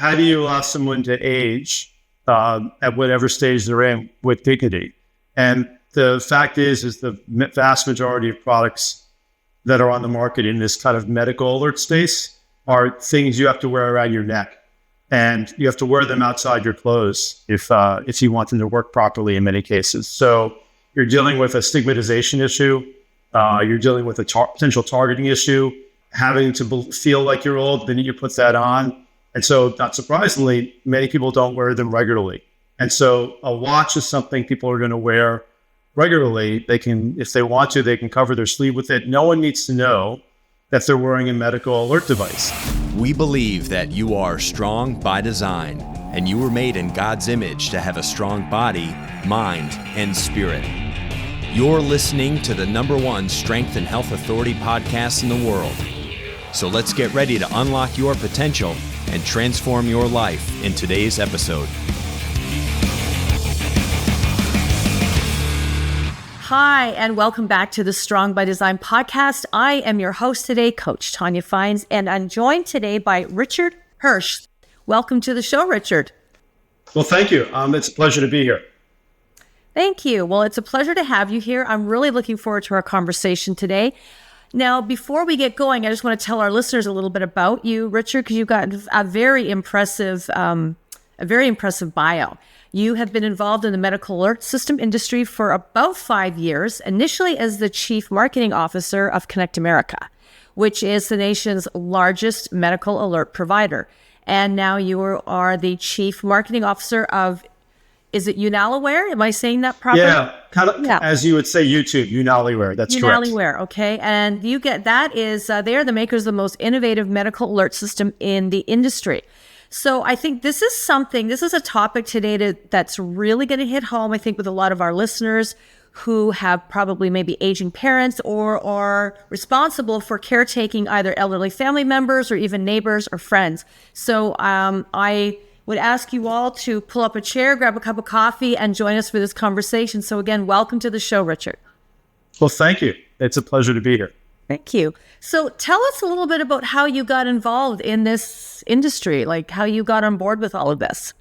how do you allow someone to age at whatever stage they're in with dignity? And the fact is the vast majority of products that are on the market in this kind of medical alert space are things you have to wear around your neck. And you have to wear them outside your clothes if you want them to work properly in many cases. So you're dealing with a stigmatization issue. You're dealing with a potential targeting issue, having to feel like you're old, then you put that on. And so, not surprisingly, many people don't wear them regularly. And so a watch is something people are going to wear regularly. They can, if they want to, they can cover their sleeve with it. No one needs to know that they're wearing a medical alert device. We believe that you are strong by design, and you were made in God's image to have a strong body, mind, and spirit. You're listening to the #1 Strength and Health Authority podcast in the world. So let's get ready to unlock your potential and transform your life in today's episode. Hi, and welcome back to the Strong by Design podcast. I am your host today, Coach Tanya Fines, and I'm joined today by Richard Hirsch. Welcome to the show, Richard. Well, thank you. It's a pleasure to be here. Thank you. Well, it's a pleasure to have you here. I'm really looking forward to our conversation today. Now, before we get going, I just want to tell our listeners a little bit about you, Richard, because you've got a very impressive bio. You have been involved in the medical alert system industry for about 5 years, initially as the Chief Marketing Officer of Connect America, which is the nation's largest medical alert provider. And now you are the Chief Marketing Officer of, is it UnaliWear? Am I saying that properly? Yeah, as you would say, YouTube, UnaliWear. That's correct. UnaliWear, okay. And you get that is they are the makers of the most innovative medical alert system in the industry. So I think this is a topic today that's really going to hit home, I think, with a lot of our listeners who have probably maybe aging parents or are responsible for caretaking either elderly family members or even neighbors or friends. So I would ask you all to pull up a chair, grab a cup of coffee, and join us for this conversation. So again, welcome to the show, Richard. Well, thank you. It's a pleasure to be here. Thank you. So tell us a little bit about how you got involved in this industry, like how you got on board with all of this.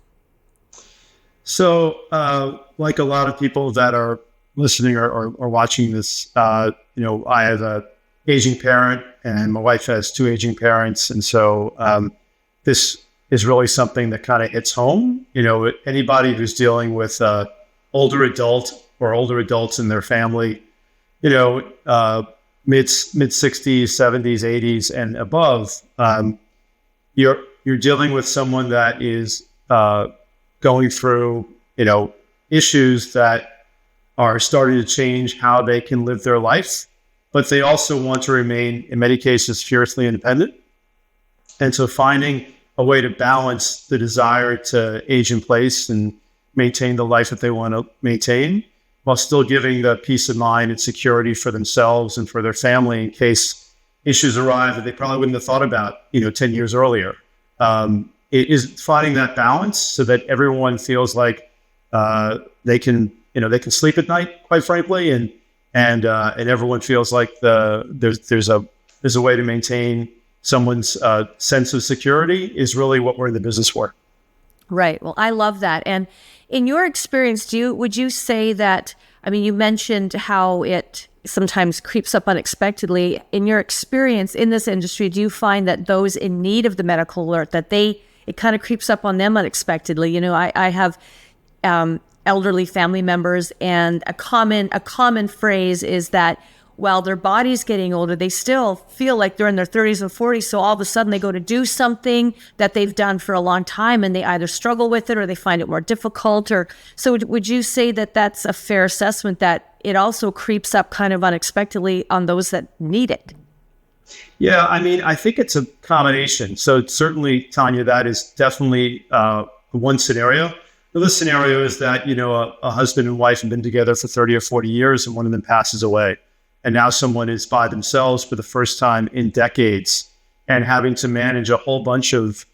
So like a lot of people that are listening or watching this, I have an aging parent and my wife has 2 aging parents. And so this is really something that kind of hits home. Anybody who's dealing with older adult or older adults in their family, mid 60s, 70s, 80s, and above, you're dealing with someone that is going through, issues that are starting to change how they can live their life, but they also want to remain, in many cases, fiercely independent. And so finding a way to balance the desire to age in place and maintain the life that they want to maintain, while still giving the peace of mind and security for themselves and for their family in case issues arrive that they probably wouldn't have thought about, 10 years earlier. It is finding that balance so that everyone feels like they can sleep at night, quite frankly, and everyone feels like there's a way to maintain someone's sense of security is really what we're in the business for. Right. Well, I love that. And in your experience, would you say that, you mentioned how it sometimes creeps up unexpectedly. In your experience in this industry, do you find that those in need of the medical alert, that it kind of creeps up on them unexpectedly? I have elderly family members, and a common phrase is that while their body's getting older, they still feel like they're in their 30s and 40s. So all of a sudden they go to do something that they've done for a long time and they either struggle with it or they find it more difficult. So would you say that that's a fair assessment, that it also creeps up kind of unexpectedly on those that need it? Yeah, I think it's a combination. So certainly, Tanya, that is definitely one scenario. The other scenario is that, a husband and wife have been together for 30 or 40 years and one of them passes away. And now someone is by themselves for the first time in decades and having to manage a whole bunch of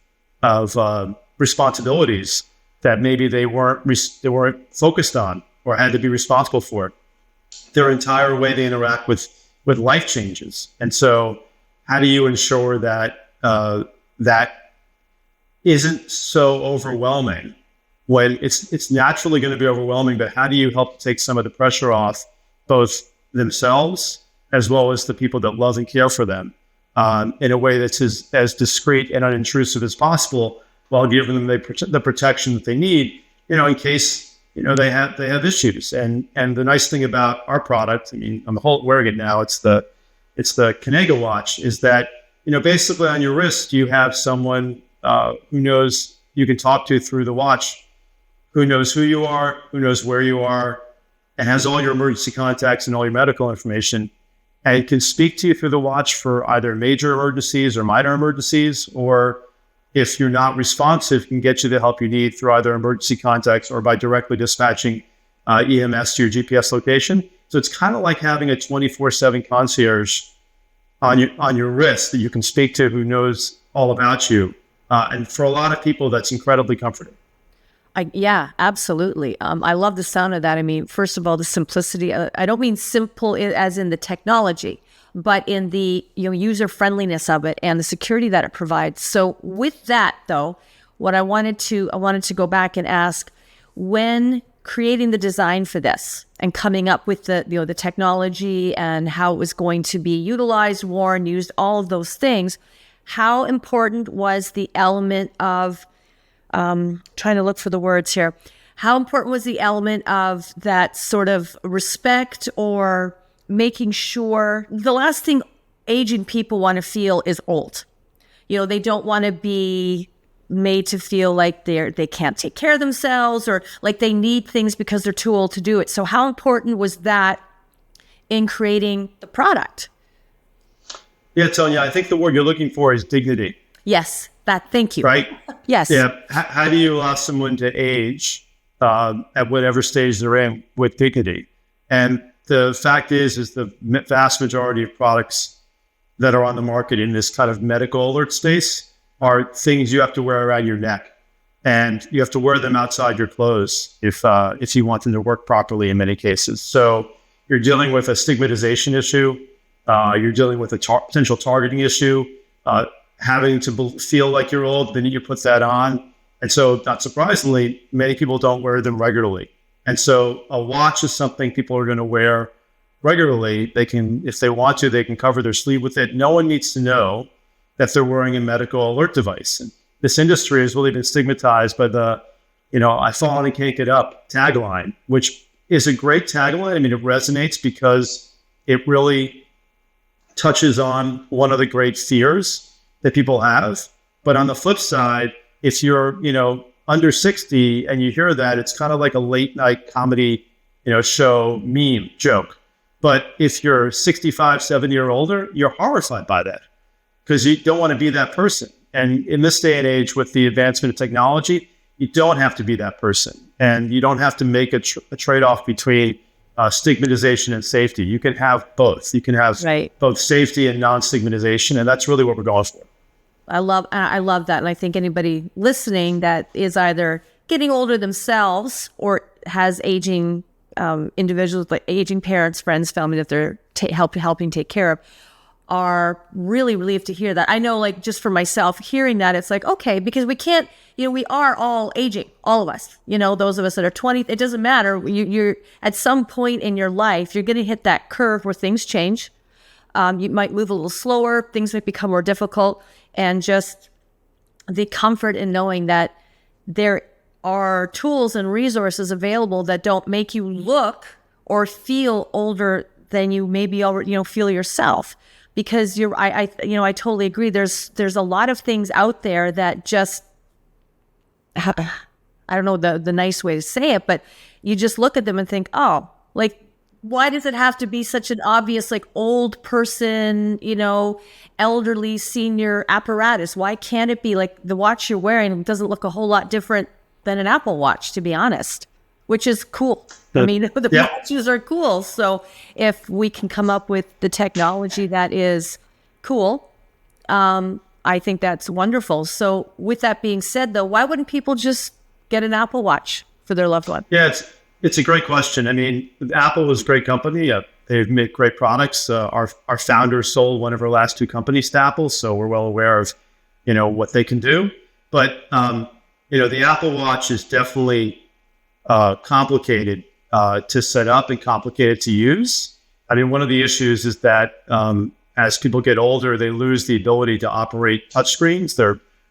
responsibilities that maybe they weren't focused on or had to be responsible for. Their entire way they interact with life changes. And so how do you ensure that isn't so overwhelming when it's naturally going to be overwhelming, but how do you help take some of the pressure off both themselves as well as the people that love and care for them in a way that's as discreet and unintrusive as possible while giving them the protection that they need, in case, they have issues. And the nice thing about our product, I mean, I'm wearing it now, it's the Kanega Watch, is that, basically on your wrist, you have someone who knows you can talk to through the watch, who knows who you are, who knows where you are, and has all your emergency contacts and all your medical information, and can speak to you through the watch for either major emergencies or minor emergencies, or if you're not responsive, can get you the help you need through either emergency contacts or by directly dispatching EMS to your GPS location. So it's kind of like having a 24/7 concierge on your wrist that you can speak to, who knows all about you. And for a lot of people, that's incredibly comforting. Yeah, absolutely. I love the sound of that. I mean, first of all, the simplicity. I don't mean simple as in the technology, but in the user friendliness of it and the security that it provides. So with that, though, what I wanted to go back and ask, when creating the design for this and coming up with the technology and how it was going to be utilized, worn, used, all of those things, how important was the element of trying to look for the words here. How important was the element of that sort of respect, or making sure the last thing aging people want to feel is old? They don't want to be made to feel like they can't take care of themselves, or like they need things because they're too old to do it. So how important was that in creating the product? Yeah, Tonya, I think the word you're looking for is dignity. Yes, thank you. Right? Yes. Yeah. How do you allow someone to age at whatever stage they're in with dignity? And the fact is the vast majority of products that are on the market in this kind of medical alert space are things you have to wear around your neck, and you have to wear them outside your clothes if you want them to work properly in many cases. So you're dealing with a stigmatization issue. You're dealing with a potential targeting issue. Having to feel like you're old, then you put that on. And so, not surprisingly, many people don't wear them regularly. And so a watch is something people are going to wear regularly. They can, if they want to, they can cover their sleeve with it. No one needs to know that they're wearing a medical alert device. And this industry has really been stigmatized by the, I've fallen and can't get up tagline, which is a great tagline. I mean, it resonates because it really touches on one of the great fears that people have. But on the flip side, if you're, under 60 and you hear that, it's kind of like a late night comedy, show meme joke. But if you're 65, 70 or older, you're horrified by that because you don't want to be that person. And in this day and age, with the advancement of technology, you don't have to be that person. And you don't have to make a trade-off between stigmatization and safety. You can have both. You can have both safety and non-stigmatization. And that's really what we're going for. I love that. And I think anybody listening that is either getting older themselves or has aging individuals, like aging parents, friends, family that they're helping take care of, are really relieved to hear that. I know, like, just for myself, hearing that, it's like, okay, because we can't, we are all aging, all of us, those of us that are 20, it doesn't matter. You're at some point in your life, you're going to hit that curve where things change. You might move a little slower, things might become more difficult, and just the comfort in knowing that there are tools and resources available that don't make you look or feel older than you maybe already, feel yourself. Because I totally agree. There's a lot of things out there that just, I don't know the nice way to say it, but you just look at them and think, oh, like, why does it have to be such an obvious, like, old person, elderly senior apparatus? Why can't it be like the watch you're wearing doesn't look a whole lot different than an Apple Watch, to be honest, which is cool. I mean, the watches are cool. So if we can come up with the technology that is cool, I think that's wonderful. So with that being said, though, why wouldn't people just get an Apple Watch for their loved one? Yeah, it's a great question. I mean, Apple is a great company. They've made great products. Our founder sold one of our last two companies to Apple, so we're well aware of, what they can do. But the Apple Watch is definitely complicated to set up and complicated to use. I mean, one of the issues is that as people get older, they lose the ability to operate touchscreens.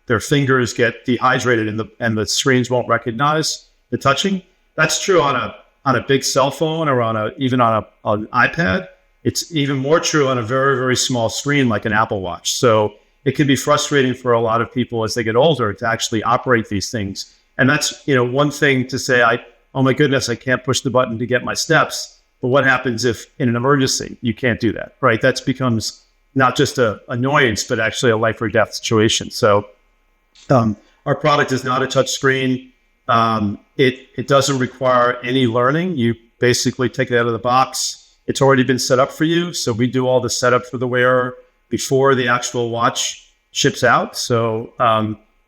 Their fingers get dehydrated and the screens won't recognize the touching. That's true on a big cell phone or even on an iPad. It's even more true on a very, very small screen like an Apple Watch. So it can be frustrating for a lot of people as they get older to actually operate these things. And that's, one thing to say, oh my goodness, I can't push the button to get my steps. But what happens if in an emergency, you can't do that, right? That becomes not just an annoyance, but actually a life or death situation. So our product is not a touch screen. It doesn't require any learning. You basically take it out of the box. It's already been set up for you. So we do all the setup for the wearer before the actual watch ships out. So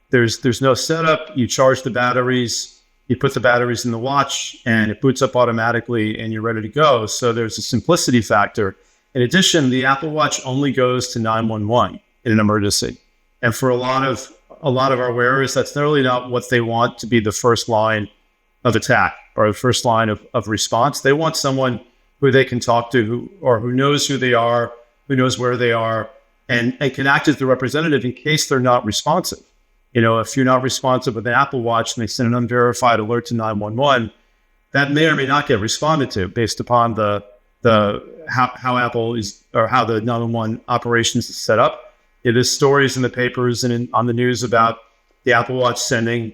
there's no setup. You charge the batteries, you put the batteries in the watch, and it boots up automatically, and you're ready to go. So there's a simplicity factor. In addition, the Apple Watch only goes to 911 in an emergency. And for a lot of our wearers, that's really not what they want to be the first line of attack or the first line of response. They want someone who they can talk to who knows who they are, who knows where they are, and can act as the representative in case they're not responsive. If you're not responsive with an Apple Watch and they send an unverified alert to 911, that may or may not get responded to based upon how Apple is or how the 911 operations is set up. There's stories in the papers and on the news about the Apple Watch sending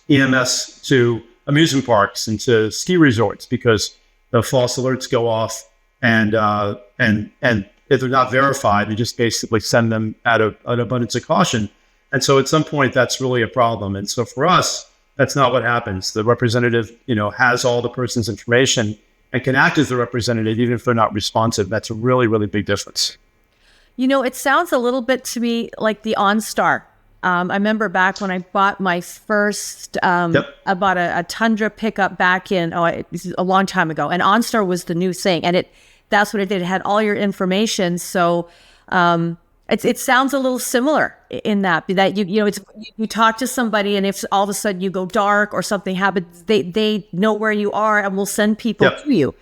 EMS to amusement parks and to ski resorts because the false alerts go off, and if they're not verified, they just basically send them out of an abundance of caution. And so at some point, that's really a problem. And so for us, that's not what happens. The representative, has all the person's information and can act as the representative even if they're not responsive. That's a really, really big difference. It sounds a little bit to me like the OnStar. I remember back when I bought my first, I bought a Tundra pickup back in, this is a long time ago. And OnStar was the new thing. And that's what it did. It had all your information. So it sounds a little similar in that you talk to somebody, and if all of a sudden you go dark or something happens, they know where you are and will send people to you.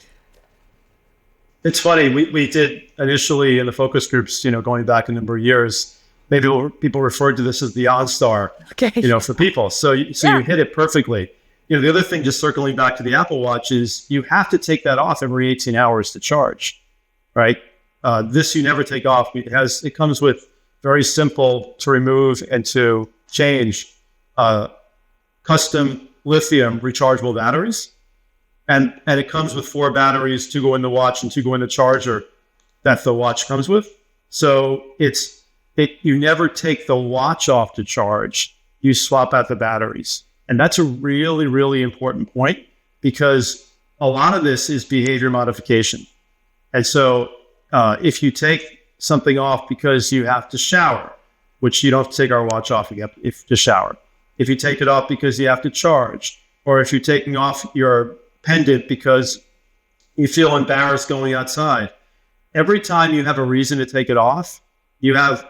It's funny. We did initially in the focus groups, going back a number of years, maybe people referred to this as the OnStar, for people. So you hit it perfectly. The other thing, just circling back to the Apple Watch, is you have to take that off every 18 hours to charge, right? This you never take off. It comes with very simple to remove and to change custom lithium rechargeable batteries. And it comes with 4 batteries, 2 go in the watch and 2 go in the charger that the watch comes with. So you never take the watch off to charge. You swap out the batteries. And that's a really, really important point because a lot of this is behavior modification. And so if you take something off because you have to shower, which you don't have to take our watch off if to shower. If you take it off because you have to charge, or if you're taking off your pendant because you feel embarrassed going outside, every time you have a reason to take it off, you have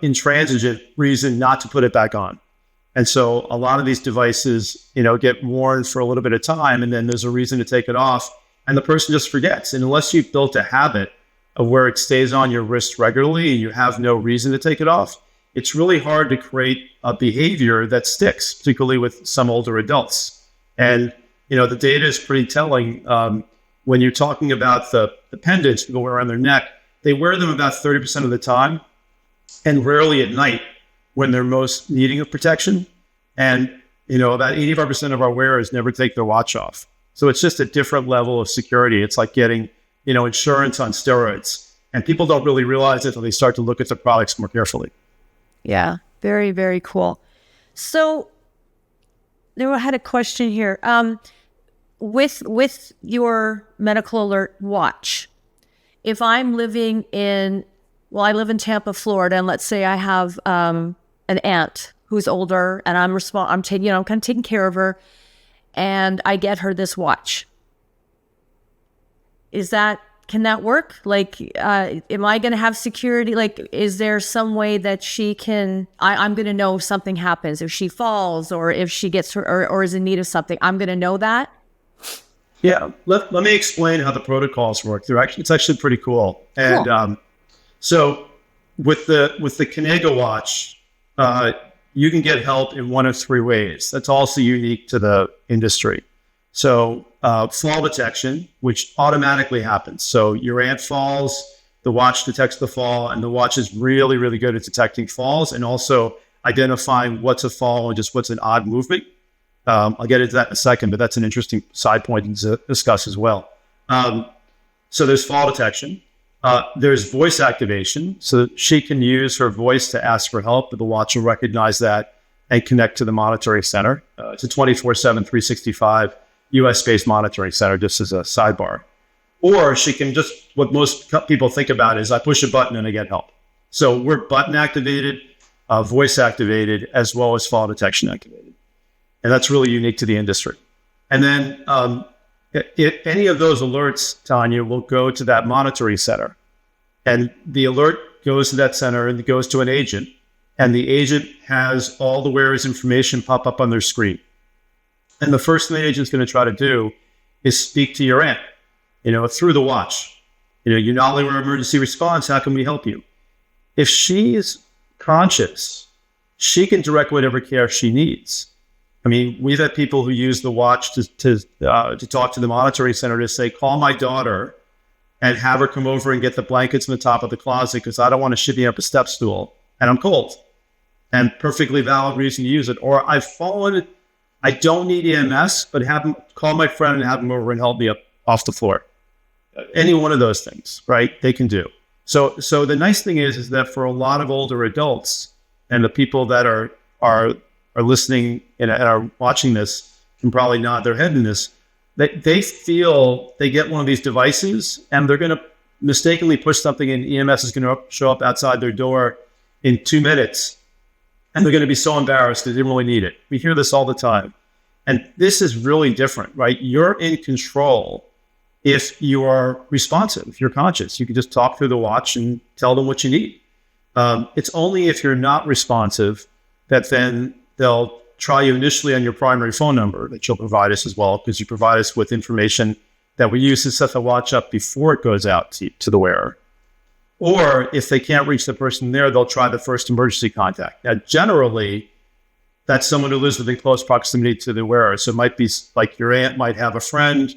intransigent reason not to put it back on. And so a lot of these devices, get worn for a little bit of time, and then there's a reason to take it off, and the person just forgets. And unless you've built a habit of where it stays on your wrist regularly and you have no reason to take it off, it's really hard to create a behavior that sticks, particularly with some older adults. And, the data is pretty telling. When you're talking about the pendants people wear around their neck, they wear them about 30% of the time and rarely at night when they're most needing of protection. And, about 85% of our wearers never take their watch off. So it's just a different level of security. It's like getting, insurance on steroids. And people don't really realize it until they start to look at the products more carefully. Yeah, very, very cool. So I had a question here. With your medical alert watch, if I'm living I live in Tampa, Florida, and let's say I have an aunt who's older, and I'm kind of taking care of her, and I get her this watch. Is that can that work? Like, am I going to have security? Like, is there some way that she can, I'm going to know if something happens, if she falls or if she gets or is in need of something, I'm going to know that? Yeah. Let me explain how the protocols work. It's actually pretty cool. And Cool. So with the Kanega Watch, you can get help in one of three ways. That's also unique to the industry. So fall detection, which automatically happens. So your aunt falls, the watch detects the fall, and the watch is really, really good at detecting falls and also identifying what's a fall and just what's an odd movement. I'll get into that in a second, but that's an interesting side point to discuss as well. So there's fall detection. There's voice activation. So she can use her voice to ask for help, but the watch will recognize that and connect to the monitoring center. It's a 24/7, 365 US-based monitoring center, just as a sidebar. Or she can just, what most people think about is I push a button and I get help. So we're button activated, voice activated, as well as fall detection activated. And that's really unique to the industry. And then if any of those alerts, Tanya, will go to that monitoring center. And the alert goes to that center and it goes to an agent. And the agent has all the wearer's information pop up on their screen. And the first thing the agent's going to try to do is speak to your aunt, through the watch. UnaliWear emergency response, how can we help you? If she is conscious, she can direct whatever care she needs. I mean, we've had people who use the watch to talk to the monitoring center to say, call my daughter and have her come over and get the blankets from the top of the closet because I don't want to shimmy up a step stool and I'm cold. And perfectly valid reason to use it. Or I've fallen, I don't need EMS, but have them call my friend and have them over and help me up off the floor. Any one of those things, right? They can do. So the nice thing is that for a lot of older adults and the people that are listening and are watching this can probably nod their head in this, they feel they get one of these devices and they're going to mistakenly push something and EMS is going to show up outside their door in 2 minutes. And they're going to be so embarrassed they didn't really need it. We hear this all the time. And this is really different, right? You're in control if you are responsive, if you're conscious. You can just talk through the watch and tell them what you need. It's only if you're not responsive that then they'll try you initially on your primary phone number that you'll provide us as well, because you provide us with information that we use to set the watch up before it goes out to the wearer. Or if they can't reach the person there, they'll try the first emergency contact. Now, generally, that's someone who lives within close proximity to the wearer. So it might be like your aunt might have a friend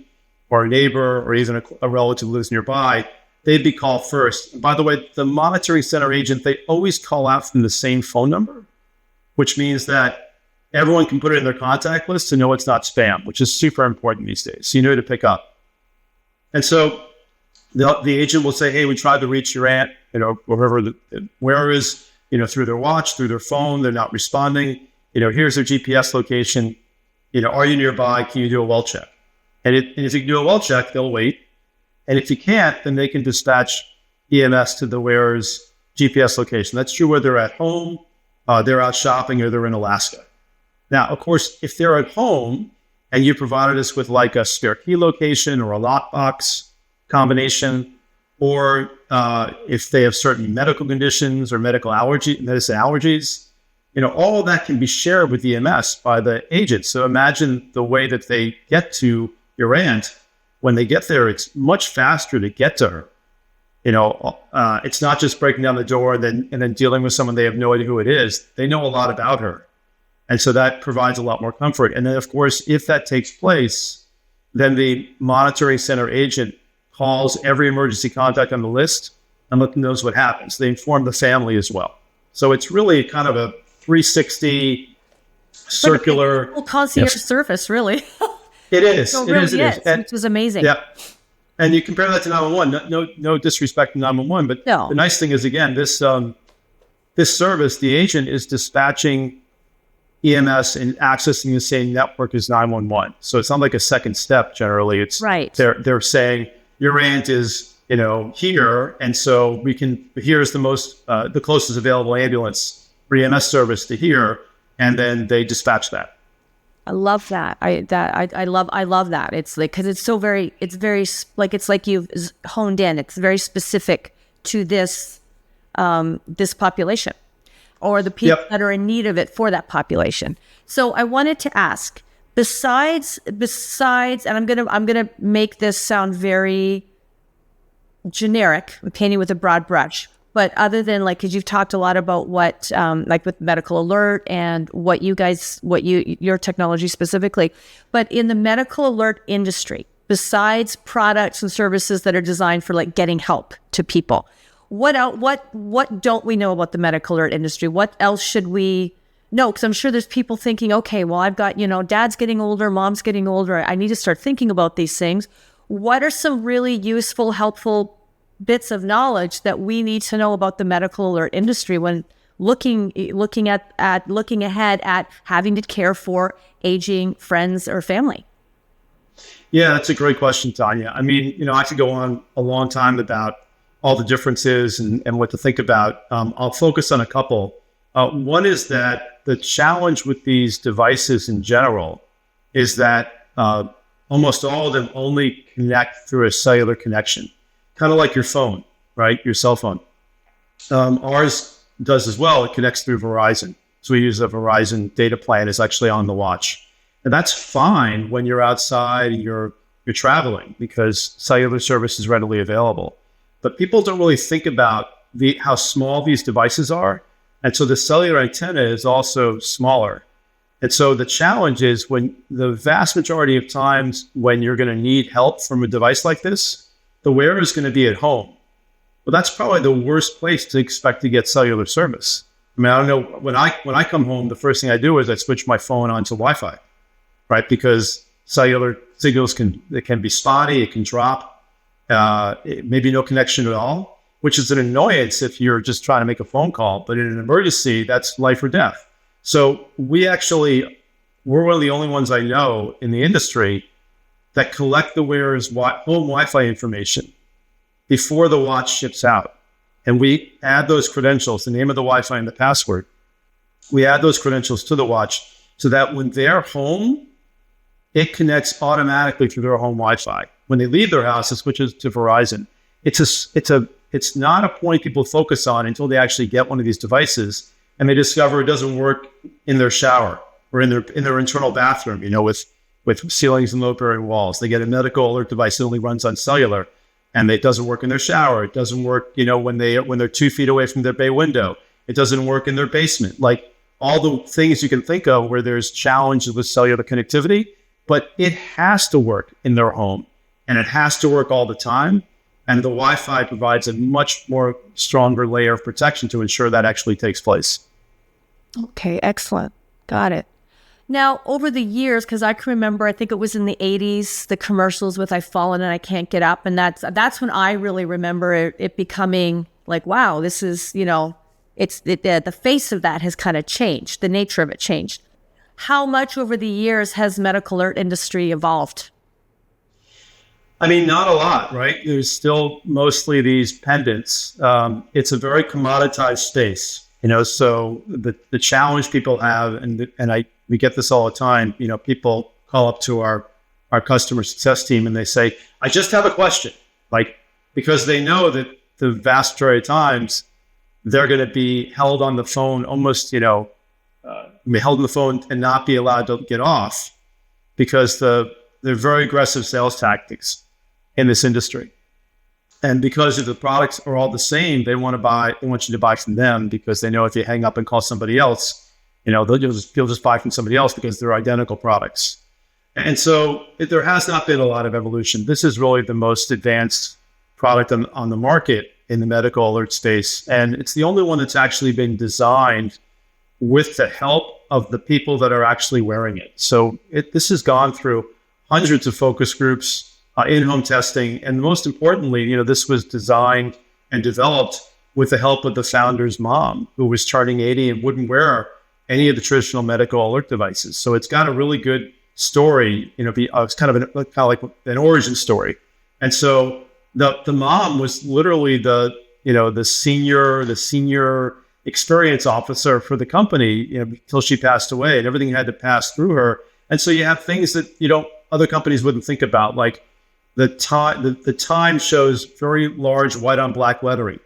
or a neighbor or even a relative who lives nearby. They'd be called first. And by the way, the monitoring center agent, they always call out from the same phone number, which means that everyone can put it in their contact list to know it's not spam, which is super important these days. So you know to pick up. And so the agent will say, hey, we tried to reach your aunt, wherever the wearer is, through their watch, through their phone, they're not responding. Here's their GPS location. Are you nearby? Can you do a well check? And if you can do a well check, they'll wait. And if you can't, then they can dispatch EMS to the wearer's GPS location. That's true whether they're at home, they're out shopping, or they're in Alaska. Now, of course, if they're at home and you provided us with like a spare key location or a lockbox combination, or if they have certain medical conditions or medicine allergies, all of that can be shared with EMS by the agent. So imagine the way that they get to your aunt. When they get there, it's much faster to get to her. It's not just breaking down the door and then dealing with someone they have no idea who it is. They know a lot about her. And so that provides a lot more comfort. And then, of course, if that takes place, then the monitoring center agent calls every emergency contact on the list and knows what happens. They inform the family as well. So it's really kind of a 360 circular concierge service, really. It is. So it is. Which was amazing. Yeah. And you compare that to 911. No disrespect to 911, but no. The nice thing is, again, this service, the agent is dispatching EMS and accessing the same network as 911. So it's not like a second step. Generally, it's right. They're saying your aunt is here, and so here's the closest available ambulance for EMS service to here, and then they dispatch that. I love that. I love that. It's like, because it's like you've honed in. It's very specific to this population, or the people that are in need of it for that population. So I wanted to ask, besides, and I'm gonna make this sound very generic, I'm painting with a broad brush. But other than, like, because you've talked a lot about what, like with medical alert and your technology specifically, but in the medical alert industry, besides products and services that are designed for like getting help to people, what don't we know about the medical alert industry? What else should we know? Because I'm sure there's people thinking, okay, well, I've got, dad's getting older, mom's getting older. I need to start thinking about these things. What are some really useful, helpful bits of knowledge that we need to know about the medical alert industry when looking ahead at having to care for aging friends or family? Yeah, that's a great question, Tanya. I mean, I could go on a long time about all the differences and what to think about. I'll focus on a couple. One is that the challenge with these devices in general is that almost all of them only connect through a cellular connection. Kind of like your phone, right? Your cell phone. Ours does as well. It connects through Verizon. So we use a Verizon data plan. It's actually on the watch. And that's fine when you're outside and you're traveling, because cellular service is readily available. But people don't really think about how small these devices are. And so the cellular antenna is also smaller. And so the challenge is, when the vast majority of times when you're going to need help from a device like this, the wearer is going to be at home. Well, that's probably the worst place to expect to get cellular service. I mean, I don't know, when I come home, the first thing I do is I switch my phone onto Wi-Fi, right? Because cellular signals can be spotty, it can drop, maybe no connection at all, which is an annoyance if you're just trying to make a phone call. But in an emergency, that's life or death. So we're one of the only ones I know in the industry that collect the wearer's home Wi-Fi information before the watch ships out. And we add those credentials, the name of the Wi-Fi and the password. We add those credentials to the watch so that when they're home, it connects automatically through their home Wi-Fi. When they leave their house, it switches to Verizon. It's not a point people focus on until they actually get one of these devices and they discover it doesn't work in their shower or in their internal bathroom, with ceilings and load-bearing walls. They get a medical alert device that only runs on cellular, and it doesn't work in their shower. It doesn't work, when they're 2 feet away from their bay window. It doesn't work in their basement. Like, all the things you can think of where there's challenges with cellular connectivity, but it has to work in their home, and it has to work all the time. And the Wi-Fi provides a much more stronger layer of protection to ensure that actually takes place. Okay, excellent. Got it. Now, over the years, because I can remember, I think it was in the 80s, the commercials with "I've fallen and I can't get up." And that's when I really remember it becoming like, wow, this is, the face of that has kind of changed. The nature of it changed. How much over the years has medical alert industry evolved? I mean, not a lot, right? There's still mostly these pendants. It's a very commoditized space, so the challenge people have, and we get this all the time, people call up to our customer success team and they say, "I just have a question," because they know that the vast majority of times they're going to be held on the phone, almost, be held on the phone and not be allowed to get off, because they're very aggressive sales tactics in this industry. And because if the products are all the same, they want you to buy from them, because they know if you hang up and call somebody else, you'll just buy from somebody else because they're identical products. And so there has not been a lot of evolution. This is really the most advanced product on the market in the medical alert space. And it's the only one that's actually been designed with the help of the people that are actually wearing it. So this has gone through hundreds of focus groups, in-home testing. And most importantly, this was designed and developed with the help of the founder's mom, who was turning 80 and wouldn't wear any of the traditional medical alert devices. So it's got a really good story, it's kind of like an origin story. And so the mom was literally the senior experience officer for the company, until she passed away, and everything had to pass through her. And so you have things that other companies wouldn't think about, like the time shows very large white on black lettering.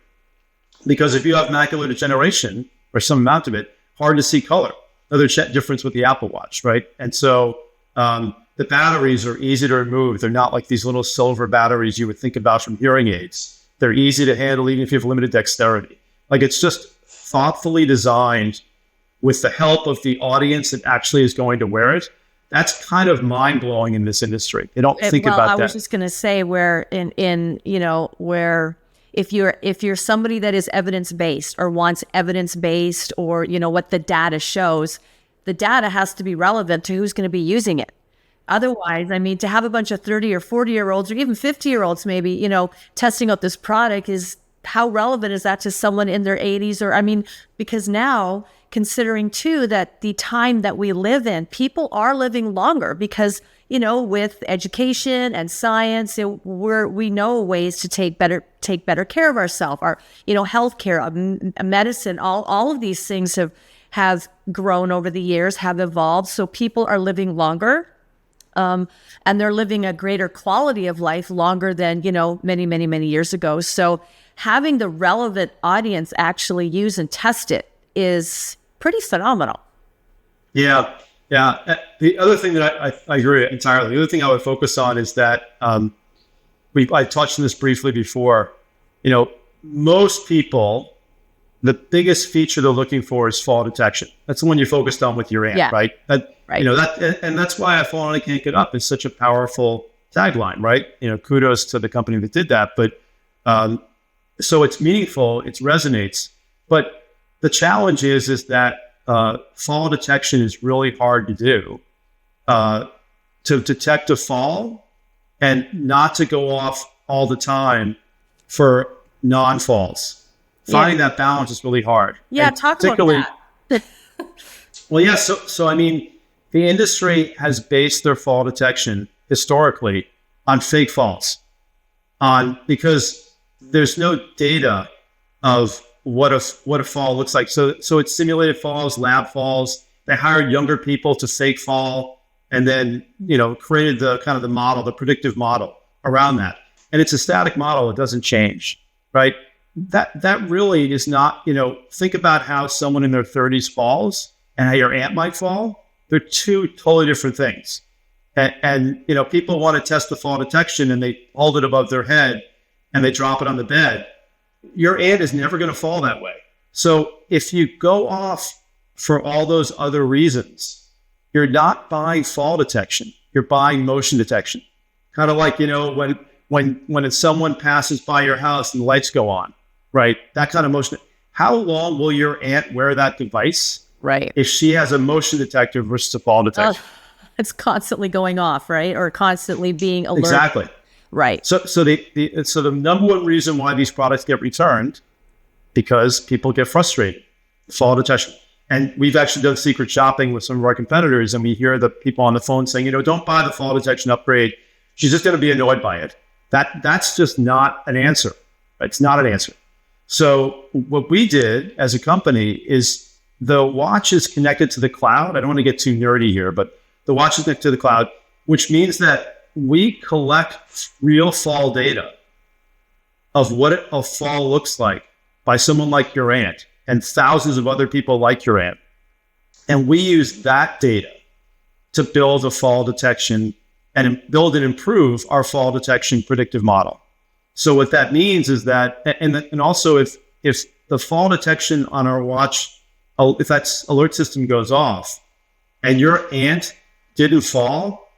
Because if you have macular degeneration or some amount of it, hard to see color. Another difference with the Apple Watch, right? And so the batteries are easy to remove. They're not like these little silver batteries you would think about from hearing aids. They're easy to handle even if you have limited dexterity. Like, it's just thoughtfully designed with the help of the audience that actually is going to wear it. That's kind of mind-blowing in this industry. They don't think about that. I was just going to say, where where if you're somebody that is evidence-based or wants evidence-based, or what the data shows, the data has to be relevant to who's going to be using it. Otherwise, I mean, to have a bunch of 30 or 40-year-olds or even 50-year-olds maybe, testing out this product, is how relevant is that to someone in their 80s? Or, I mean, because now, considering too that the time that we live in, people are living longer because, with education and science, we know ways to take better care of ourselves. Our, healthcare, medicine, all of these things have grown over the years, have evolved. So people are living longer. And they're living a greater quality of life longer than, many, many, many years ago. So having the relevant audience actually use and test it is pretty phenomenal. Yeah. The other thing that I agree entirely. The other thing I would focus on is that I touched on this briefly before. Most people, the biggest feature they're looking for is fall detection. That's the one you're focused on with your aunt, right? Right. And that's why I Fall and I Can't Get Up is such a powerful tagline, right? Kudos to the company that did that. But so it's meaningful, it resonates. But the challenge is that fall detection is really hard to do. To detect a fall and not to go off all the time for non-falls. Finding that balance is really hard. Yeah, and talk about that. Well, yeah. So I mean, the industry has based their fall detection historically on fake falls, because there's no data of what a fall looks like. So it's simulated falls, lab falls. They hired younger people to fake fall, and then created the model, the predictive model around that. And it's a static model; it doesn't change, right? That really is not. Think about how someone in their 30s falls and how your aunt might fall. They're two totally different things. And people want to test the fall detection and they hold it above their head and they drop it on the bed. Your aunt is never going to fall that way. So if you go off for all those other reasons, you're not buying fall detection. You're buying motion detection. Kind of like, when someone passes by your house and the lights go on, right? That kind of motion. How long will your aunt wear that device? Right. If she has a motion detector versus a fall detector. It's constantly going off, right? Or constantly being alert. Exactly. Right. So the number one reason why these products get returned, because people get frustrated. Fall detection. And we've actually done secret shopping with some of our competitors, and we hear the people on the phone saying, don't buy the fall detection upgrade. She's just going to be annoyed by it. That's just not an answer. It's not an answer. So what we did as a company is, the watch is connected to the cloud. I don't want to get too nerdy here, but the watch is connected to the cloud, which means that we collect real fall data of what a fall looks like by someone like your aunt and thousands of other people like your aunt. And we use that data to build a fall detection and build and improve our fall detection predictive model. So what that means is that, and also if the fall detection on our watch, if that alert system goes off and your aunt didn't fall,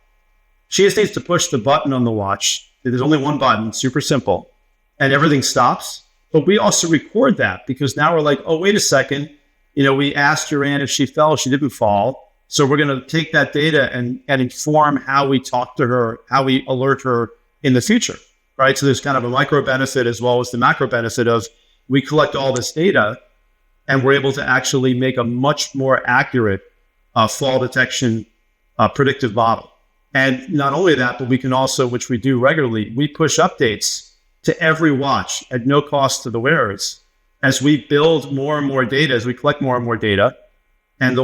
she just needs to push the button on the watch. There's only one button, super simple, and everything stops. But we also record that, because now we're like, oh, wait a second. We asked your aunt if she fell, she didn't fall. So we're going to take that data and inform how we talk to her, how we alert her in the future, right? So there's kind of a micro benefit as well as the macro benefit of, we collect all this data and we're able to actually make a much more accurate fall detection predictive model. And not only that, but we can also, which we do regularly, we push updates to every watch at no cost to the wearers as we build more and more data, as we collect more and more data. And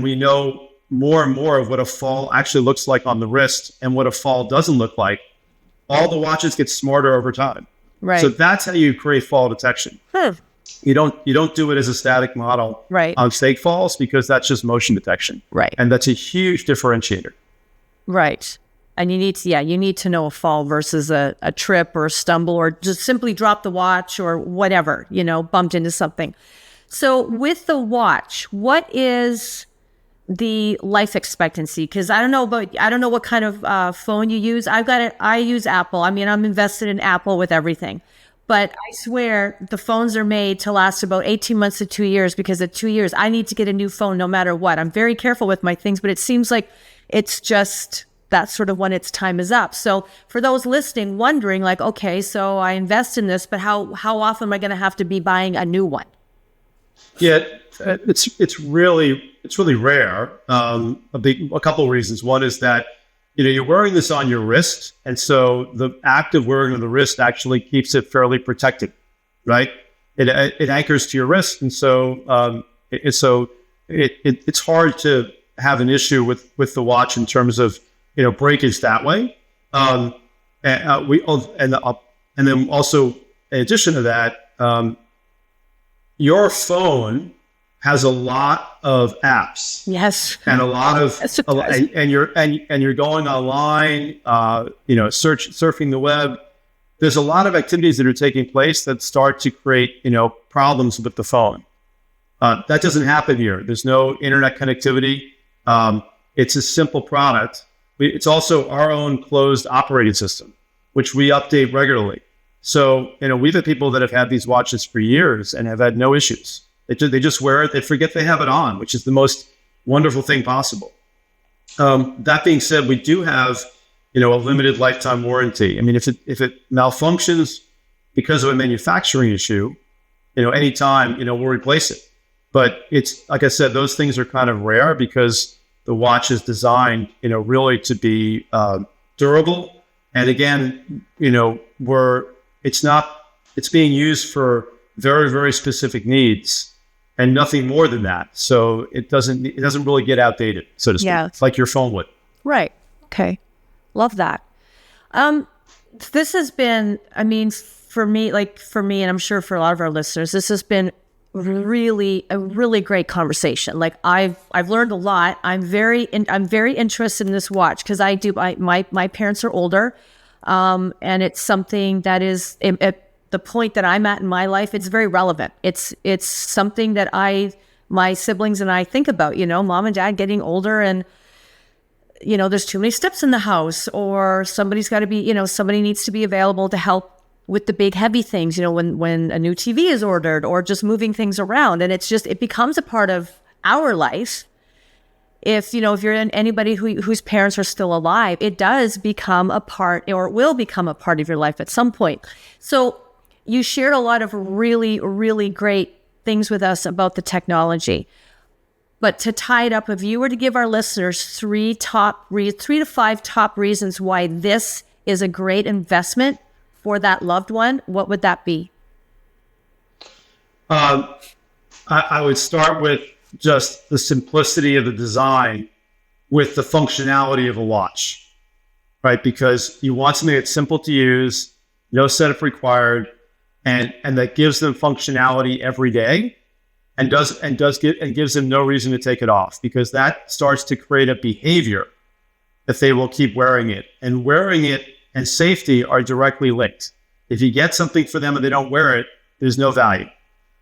we know more and more of what a fall actually looks like on the wrist and what a fall doesn't look like, all the watches get smarter over time. Right. So that's how you create fall detection. You don't do it as a static model on fake falls, because that's just motion detection. Right. And that's a huge differentiator. Right. And you need to know a fall versus a trip or a stumble, or just simply drop the watch or whatever, bumped into something. So with the watch, what is the life expectancy? Because I don't know what kind of phone you use. I use Apple. I mean, I'm invested in Apple with everything. But I swear the phones are made to last about 18 months to 2 years, because at 2 years, I need to get a new phone no matter what. I'm very careful with my things, but it seems like it's just that's sort of when its time is up. So for those listening, wondering like, okay, so I invest in this, but how often am I going to have to be buying a new one? Yeah, it's really rare. A couple of reasons. One is that you're wearing this on your wrist, and so the act of wearing on the wrist actually keeps it fairly protected, right? It anchors to your wrist, and so it's hard to have an issue with the watch in terms of breakage that way. And then also in addition to that, your phone has a lot of apps. Yes. And a lot of and you're going online, surfing the web. There's a lot of activities that are taking place that start to create, problems with the phone. That doesn't happen here. There's no internet connectivity. It's a simple product. It's also our own closed operating system, which we update regularly. So, we've had people that have had these watches for years and have had no issues. They just wear it. They forget they have it on, which is the most wonderful thing possible. That being said, we do have, a limited lifetime warranty. I mean, if it malfunctions because of a manufacturing issue, anytime, we'll replace it. But it's, like I said, those things are kind of rare because the watch is designed, really to be durable. And again, it's being used for very, very specific needs and nothing more than that. So it doesn't really get outdated, so to speak. Yeah. Like your phone would. Right. Okay. Love that. This has been, for me, and I'm sure for a lot of our listeners, this has been a really great conversation. Like I've learned a lot. I'm very interested in this watch because my parents are older. And it's something that is at the point that I'm at in my life, it's very relevant. It's something that my siblings and I think about, mom and dad getting older and, there's too many steps in the house, or somebody's got to be, somebody needs to be available to help with the big heavy things, when a new TV is ordered or just moving things around. And it becomes a part of our life. If you're anybody whose parents are still alive, it does become a part, or it will become a part of your life at some point. So you shared a lot of really, really great things with us about the technology. But to tie it up, if you were to give our listeners 3 to 5 top reasons why this is a great investment for that loved one, what would that be? I would start with just the simplicity of the design with the functionality of a watch, right? Because you want something that's simple to use, no setup required, and that gives them functionality every day, and gives them no reason to take it off, because that starts to create a behavior that they will keep wearing it. And wearing it and safety are directly linked. If you get something for them and they don't wear it, there's no value.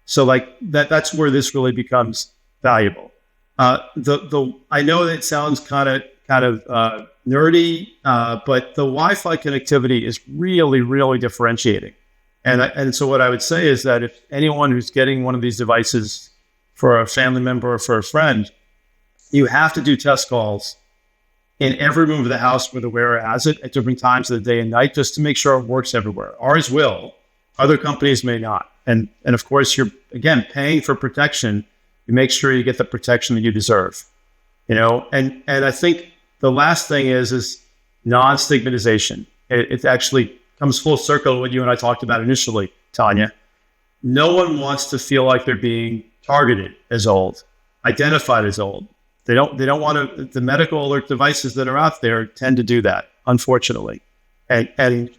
So that's where this really becomes valuable. I know that it sounds kind of nerdy, but the Wi-Fi connectivity is really, really differentiating. And so what I would say is that if anyone who's getting one of these devices for a family member or for a friend, you have to do test calls in every room of the house where the wearer has it at different times of the day and night, just to make sure it works everywhere. Ours will. Other companies may not. And of course, you're, again, paying for protection. You make sure you get the protection that you deserve. And I think the last thing is non-stigmatization. It actually comes full circle to what you and I talked about initially, Tanya. No one wants to feel like they're being targeted as old, identified as old. They don't want to. The medical alert devices that are out there tend to do that, unfortunately, and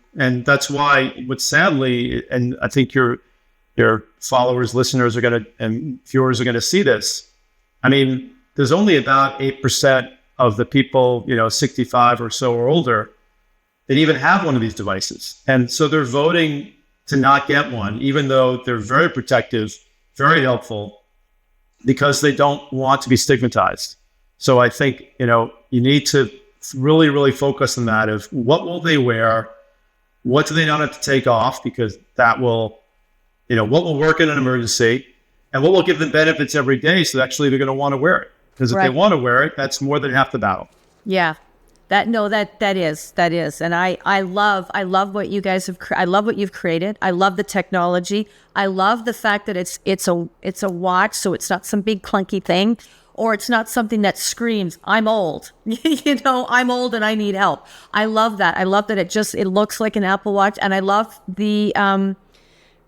that's why. What sadly, and I think your followers, listeners are going to, and viewers are going to see this. I mean, there's only about 8% of the people, 65 or so or older, that even have one of these devices, and so they're voting to not get one, even though they're very protective, very helpful, because they don't want to be stigmatized. So I think, you need to really, really focus on that of what will they wear? What do they not have to take off? Because that will, what will work in an emergency, and what will give them benefits every day. So actually they're going to want to wear it, because if they want to wear it, that's more than half the battle. Yeah. That is. And I love what you guys have, I love what you've created. I love the technology. I love the fact that it's a watch. So it's not some big clunky thing, or it's not something that screams, I'm old, I'm old and I need help. I love that. I love that it looks like an Apple Watch. And I love the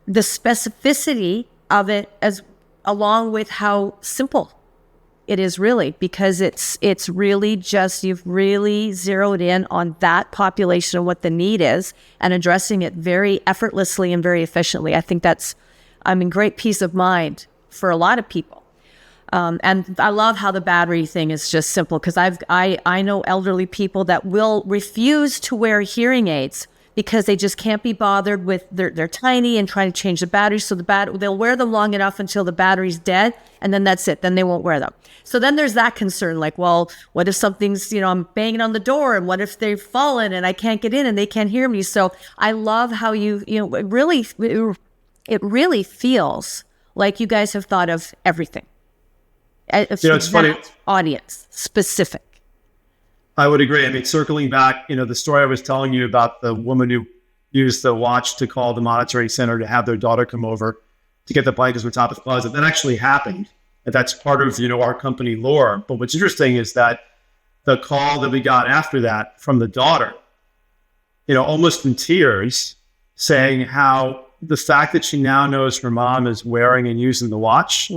specificity of it, as along with how simple it is, really, because it's really just, you've really zeroed in on that population and what the need is, and addressing it very effortlessly and very efficiently. I think that's, great peace of mind for a lot of people. And I love how the battery thing is just simple, because I know elderly people that will refuse to wear hearing aids because they just can't be bothered with, they're tiny and trying to change the battery. So they'll wear them long enough until the battery's dead, and then that's it. Then they won't wear them. So then there's that concern, like, well, what if something's, I'm banging on the door, and what if they've fallen and I can't get in and they can't hear me? So I love how it really feels like you guys have thought of everything. It's funny. Audience specific. I would agree. Circling back, the story I was telling you about the woman who used the watch to call the monitoring center to have their daughter come over to get the blankets from top of the closet. That actually happened. And that's part of, our company lore. But what's interesting is that the call that we got after that from the daughter, almost in tears, saying how the fact that she now knows her mom is wearing and using the watch,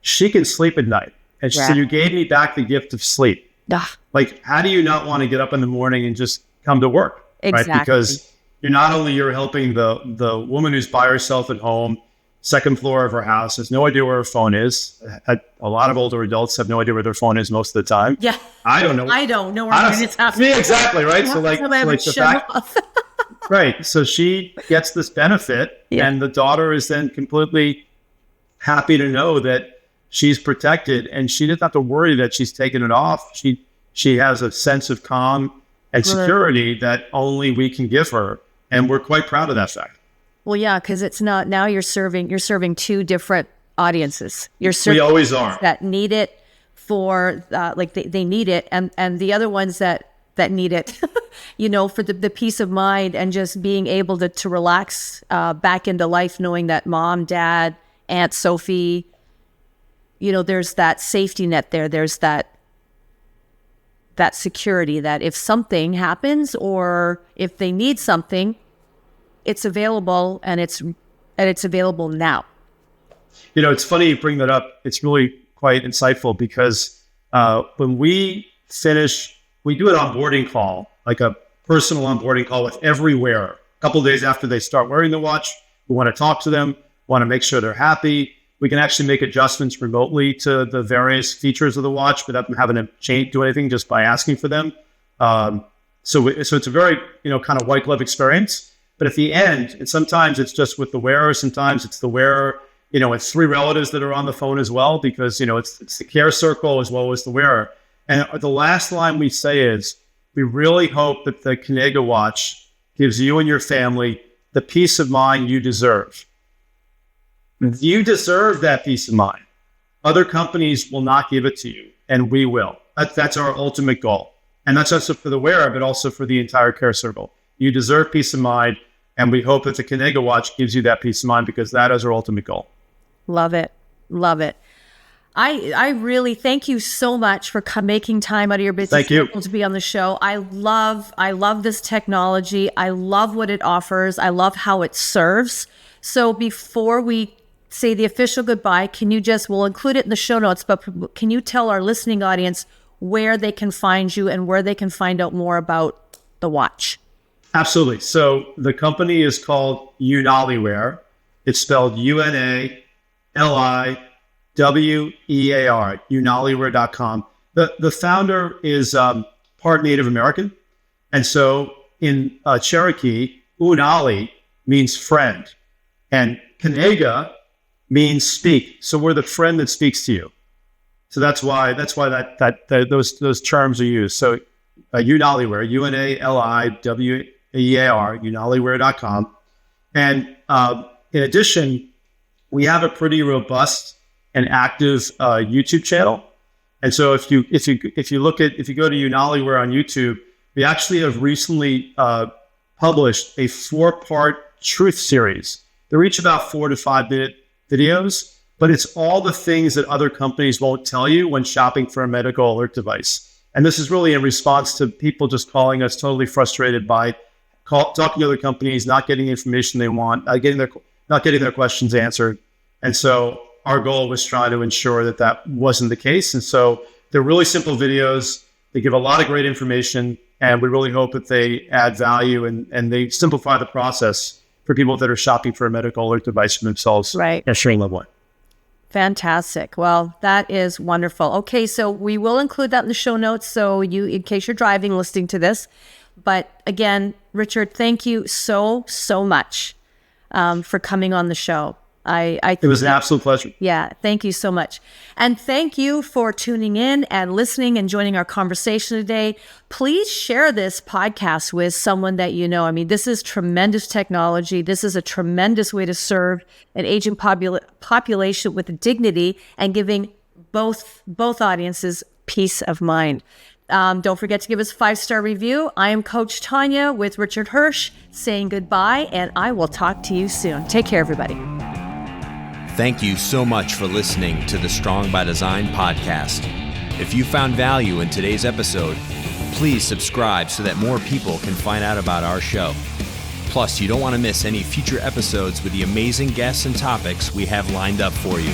she can sleep at night. And she said, you gave me back the gift of sleep. Like, how do you not want to get up in the morning and just come to work? Exactly. Right? Because you're helping the woman who's by herself at home, second floor of her house, has no idea where her phone is. A lot of older adults have no idea where their phone is most of the time. Yeah. I don't know. I don't know where it's happening. Yeah, exactly, right? So the fact, right. So she gets this benefit, and the daughter is then completely happy to know that she's protected, and she doesn't have to worry that she's taken it off. She has a sense of calm and security that only we can give her, and we're quite proud of that fact. Well, yeah, because it's not, now you're serving two different audiences. You're serving, we always are, that need it for they need it, and the other ones that need it, for the peace of mind and just being able to relax back into life, knowing that mom, dad, Aunt Sophie, there's that safety net there. There's that security that if something happens or if they need something, it's available, and it's available now. It's funny you bring that up. It's really quite insightful, because when we finish, we do an onboarding call, like a personal onboarding call with every wearer. A couple of days after they start wearing the watch, we want to talk to them, want to make sure they're happy. We can actually make adjustments remotely to the various features of the watch without them having to do anything, just by asking for them. So it's a very, kind of white glove experience. But at the end, and sometimes it's just with the wearer, sometimes it's the wearer, it's three relatives that are on the phone as well, because, it's the care circle as well as the wearer. And the last line we say is, we really hope that the Kanega Watch gives you and your family the peace of mind you deserve. You deserve that peace of mind. Other companies will not give it to you, and we will. That's our ultimate goal. And that's also for the wearer, but also for the entire care circle. You deserve peace of mind, and we hope that the Kanega Watch gives you that peace of mind, because that is our ultimate goal. Love it. Love it. I really thank you so much for making time out of your busy schedule to be on the show. I love this technology. I love what it offers. I love how it serves. So before we say the official goodbye, can you we'll include it in the show notes, but can you tell our listening audience where they can find you and where they can find out more about the watch? Absolutely. So the company is called UnaliWear. It's spelled UnaliWear, UnaliWear.com. The founder is part Native American. And so in Cherokee, Unali means friend, and Kanega means speak. So we're the friend that speaks to you. So that's why those terms are used. So UnaliWear, UnaliWear, UnaliWear.com. And in addition, we have a pretty robust and active YouTube channel. And so if you go to UnaliWear on YouTube, we actually have recently published a 4-part truth series. They're each about 4 to 5 minute videos, but it's all the things that other companies won't tell you when shopping for a medical alert device. And this is really in response to people just calling us totally frustrated by talking to other companies, not getting the information they want, not getting their questions answered. And so our goal was trying to ensure that wasn't the case. And so they're really simple videos. They give a lot of great information, and we really hope that they add value and they simplify the process for people that are shopping for a medical alert device for themselves. Right. And sharing loved one. Fantastic. Well, that is wonderful. Okay, so we will include that in the show notes, so in case you're driving, listening to this. But again, Richard, thank you so much for coming on the show. It was an absolute pleasure. Yeah, thank you so much. And thank you for tuning in and listening and joining our conversation today. Please share this podcast with someone that you know. I mean, this is tremendous technology. This is a tremendous way to serve an aging population with dignity and giving both audiences peace of mind. Don't forget to give us a 5-star review. I am Coach Tanya with Richard Hirsch saying goodbye, and I will talk to you soon. Take care, everybody. Thank you so much for listening to the Strong by Design podcast. If you found value in today's episode, please subscribe so that more people can find out about our show. Plus, you don't want to miss any future episodes with the amazing guests and topics we have lined up for you.